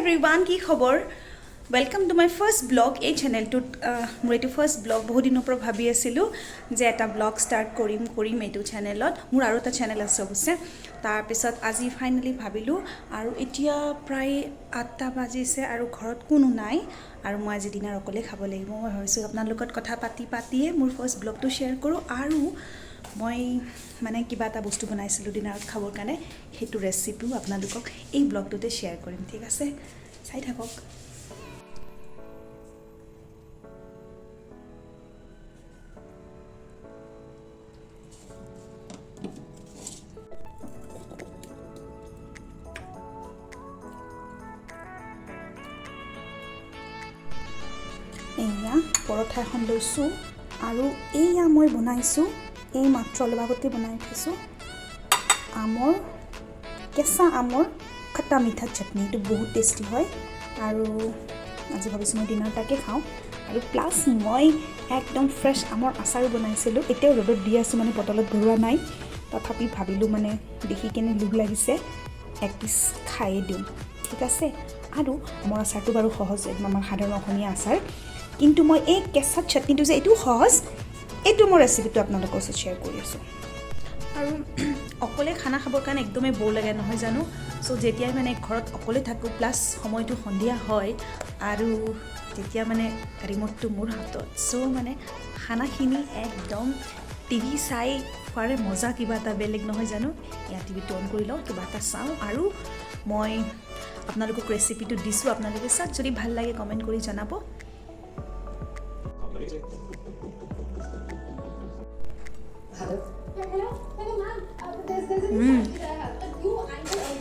everyone, কি খবৰ? Welcome to my first vlog এই চেনেলটোত মোৰ এইটো ফাৰ্ষ্ট ব্লগ বহুত দিনৰ পৰা ভাবি আছিলো যে এটা ব্লগ ষ্টাৰ্ট কৰিম এইটো চেনেলত মোৰ আৰু এটা চেনেল আছে অৱশ্যে তাৰ পিছত আজি ফাইনালি ভাবিলো আৰু এতিয়া প্ৰায় 8টা বাজিছে আৰু ঘৰত কোনো নাই আৰু মই আজি ডিনাৰ অকলে খাব লাগিব মই ভাবিছো আপোনাৰ লগত কথা পাতিয়ে মোৰ ফাৰ্ষ্ট ব্লগটো শ্বেয়াৰ কৰো আৰু মই মানে কিবা এটা বস্তু বনাইছিলো ডিনাৰত খাবৰ কাৰণে হেতু ৰেচিপিও আপোনালোকক এই ব্লগটোতে শ্বেয়াৰ কৰিম ঠিক আছে চাই থাকক এয়া পৰঠা এখন লৈছো আৰু এয়া মই বনাইছো এই মাত্ৰ অলপ আগতে বনাই থৈছো আমৰ কেঁচা আমৰ খটা মিঠা চাটনি এটা বহুত টেষ্টি হয় আৰু আজি ভাবিছো মই ডিনাৰ তাকে খাওঁ আৰু প্লাস মই একদম ফ্ৰেশ আমৰ আচাৰ বনাইছিলো এতিয়াও ৰ'দত দি আছো মানে বটলত ভৰোৱা নাই তথাপি ভাবিলো মানে দেখি কেনে লোভ লাগিছে এক পিস খাই দিম ঠিক আছে আৰু আমৰ আচাৰটো বাৰু সহজ আমাৰ সাধাৰণ অসমীয়া আচাৰ কিন্তু মই এই কেঁচা চাটনিটো যে এইটো সহজ এইটো মোৰ ৰেচিপিটো আপোনালোকৰ লগত শ্বেয়াৰ কৰি আছো আৰু অকলে খানা খাবৰ কাৰণে একদমই বৰ লাগে নহয় জানো সো যেতিয়া মানে ঘৰত অকলে থাকো প্লাস সময়টো সন্ধিয়া হয় আৰু তেতিয়া মানে ৰিমোটটো মোৰ হাতত সো মানে খানাখিনি একদম টিভি চাই খোৱাৰে মজা কিবা এটা বেলেগ নহয় জানো ইয়া টিভিটো অন কৰি লওঁ কিবা এটা চাওঁ আৰু মই আপোনালোকক ৰেচিপিটো দিছো আপোনালোকে চাওক যদি ভাল লাগে কমেন্ট কৰি জনাব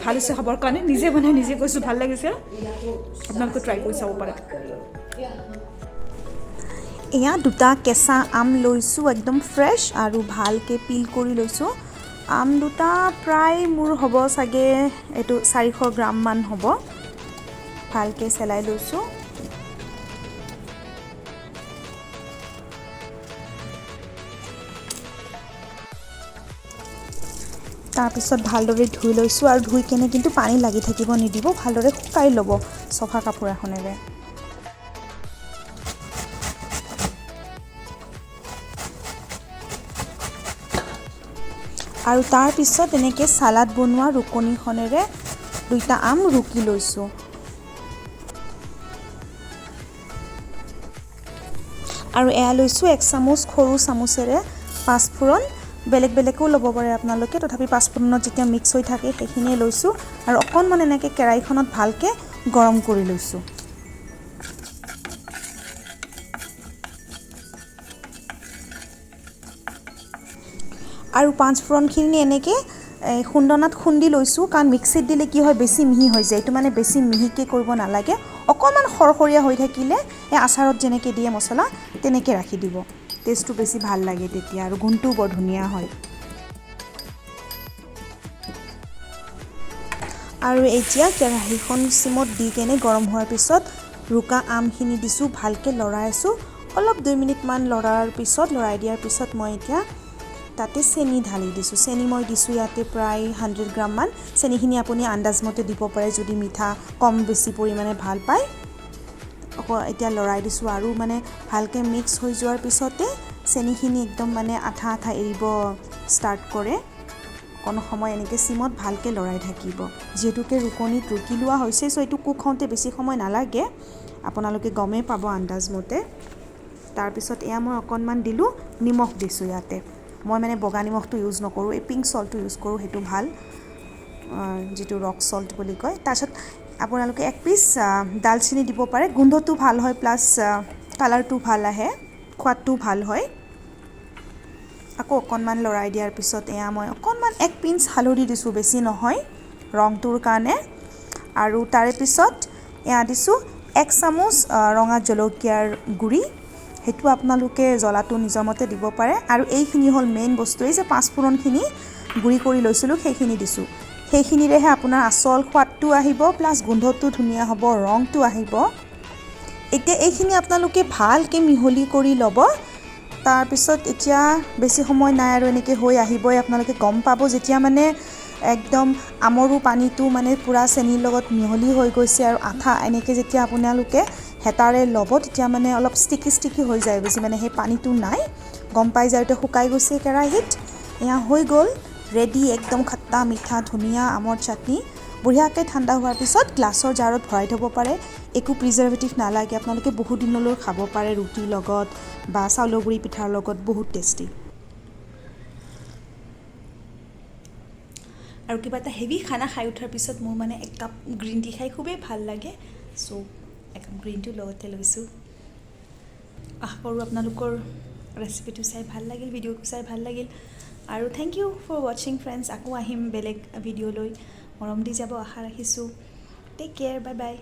ভাল আছে খবৰ কাৰণে নিজে বনাই নিজে কৈছো ভাল লাগিছে আপোনালোকে ট্ৰাই কৰি চাব পাৰে এয়া দুটা কেঁচা আম লৈছো একদম ফ্ৰেশ আৰু ভালকে পিল কৰি লৈছো আম দুটা প্ৰায় মোৰ হ'ব চাগে এটো 400 গ্ৰাম মান হ'ব ভালকে সেলাই লৈছো তাৰ পিছত ভালদৰে ধুই লৈছো আৰু ধুই কেনে কিন্তু পানী লাগি থাকিব নিদিব ভালদৰে শুকাই ল'ব সফা কাপোৰ এখনেৰে আৰু তাৰ পিছত এনেকৈ সালাড বনোৱা ৰুকনিখনেৰে দুইটা আম ৰুকি লৈছো আৰু এয়া লৈছো 1 চামুচ সৰু চামুচেৰে পাঁচফোৰণ বেলেগ বেলেগও ল'ব পাৰে আপোনালোকে তথাপি পাঁচফোৰণত যেতিয়া মিক্স হৈ থাকে সেইখিনি লৈছো আৰু অকণমান এনেকৈ কেৰাহীখনত ভালকে গৰম কৰি লৈছো আৰু পাঁচফোৰণখিনি এনেকৈ খুন্দনাত খুন্দি লৈছো কাৰণ মিক্সিত দিলে কি হয় বেছি মিহি হৈ যায় এইটো মানে বেছি মিহিকে কৰিব নালাগে অকণমান খৰখৰীয়া হৈ থাকিলে এই আচাৰত যেনেকৈ দিয়ে মছলা তেনেকৈ ৰাখি দিব টেষ্টটো বেছি ভাল লাগে তেতিয়া আৰু গুণটো বৰ ধুনীয়া হয় আৰু এতিয়া কেৰাহীখন সিমত দি কেনে গৰম হোৱাৰ পিছত ৰুকা আমখিনি দিছো ভালকে লৰাই আছো অলপ 2 মিনিট মান লৰাই দিয়াৰ পিছত মই এতিয়া তাতে চেনি ঢালি দিছো চেনি মই দিছো ইয়াতে প্ৰায় 100 গ্ৰাম মান চেনিখিনি আপুনি আন্দাজ মতে দিব পাৰে যদি মিঠা কম বেছি পৰিমাণে ভাল পায় এতিয়া লৰাই দিছো আৰু মানে ভালকে মিক্স হৈ যোৱাৰ পিছতে চেনিখিনি একদম মানে আঠা এৰিব ষ্টাৰ্ট কৰে কোন সময় এনেকৈ সিমত ভালকে লৰাই থাকিব যেতুকে ৰুকনিত ৰুকি লোৱা হৈছে সো এটো কুক হওঁতে বেছি সময় নালাগে আপোনালোকে গমে পাব আন্দাজ মতে তাৰ পিছত এয়া মই অকণমান দিলো নিমখ দিছো ইয়াতে মই মানে বগা নিমখটো ইউজ নকৰো এই পিংক সল্টটো ইউজ কৰো হেতু ভাল যেটো ৰক সল্ট বুলি কয় তাৰছত আপোনালোকে এক পিস দালচিনি দিব পাৰে গোন্ধটো ভাল হয় প্লাস কালাৰটো ভাল আহে খোৱাটো ভাল হয় আকৌ অকণমান লৰাই দিয়াৰ পিছত এয়া মই অকণমান এক পিঞ্চ হালধি দিছো বেছি নহয় ৰংটোৰ কাৰণে আৰু তাৰে পিছত এয়া দিছো 1 চামুচ ৰঙা জলকীয়াৰ গুৰি হেতু আপোনালোকে জ্বলাটো নিজৰ মতে দিব পাৰে আৰু এইখিনি হল মেইন বস্তু এই যে পাঁচফোৰণখিনি গুৰি কৰি লৈছিলো সেইখিনি দিছো সেইখিনিৰেহে আপোনাৰ আসল সোৱাদটো আহিব প্লাস গোন্ধটো ধুনীয়া হ'ব ৰংটো আহিব এতিয়া এইখিনি আপোনালোকে ভালকে মিহলি কৰি ল'ব তাৰ পিছত এতিয়া বেছি সময় নাই আৰু এনেকৈ হৈ আহিবই আপোনালোকে গম পাব যেতিয়া মানে একদম আমৰো পানীটো মানে পূৰা চেনিৰ লগত মিহলি হৈ গৈছে আৰু আঠা এনেকৈ যেতিয়া আপোনালোকে হেতাৰে ল'ব তেতিয়া মানে অলপ ষ্টিকি হৈ যায় বেছি মানে সেই পানীটো নাই গম পাই যায় এতিয়া শুকাই গৈছে কেৰাহীত এয়া হৈ গ'ল ৰেডি একদম খট্টা মিঠা ধুনীয়া আমৰ চাটনি বঢ়িয়াকৈ ঠাণ্ডা হোৱাৰ পিছত গ্লাছৰ জাৰত ভৰাই থ'ব পাৰে একো প্ৰিজাৰ্ভেটিভ নালাগে আপোনালোকে বহুত দিনলৈ খাব পাৰে ৰুটিৰ লগত বা চাউলৰ গুড়ি পিঠাৰ লগত বহুত টেষ্টি আৰু কিবা এটা হেভি খানা খাই উঠাৰ পিছত মোৰ মানে এক কাপ গ্ৰীণ টি খাই খুবেই ভাল লাগে চ' একাপ গ্ৰীণ টিও লগতে লৈছোঁ আশা কৰোঁ আপোনালোকৰ ৰেচিপিটো চাই ভাল লাগিল ভিডিঅ'টো চাই ভাল লাগিল আৰু থেংক ইউ ফৰ ৱাচিং ফ্ৰেণ্ডছ আকৌ আহিম বেলেগ ভিডিঅ'লৈ মৰম দি যাব আশা ৰাখিছোঁ টেক কেয়াৰ বাই বাই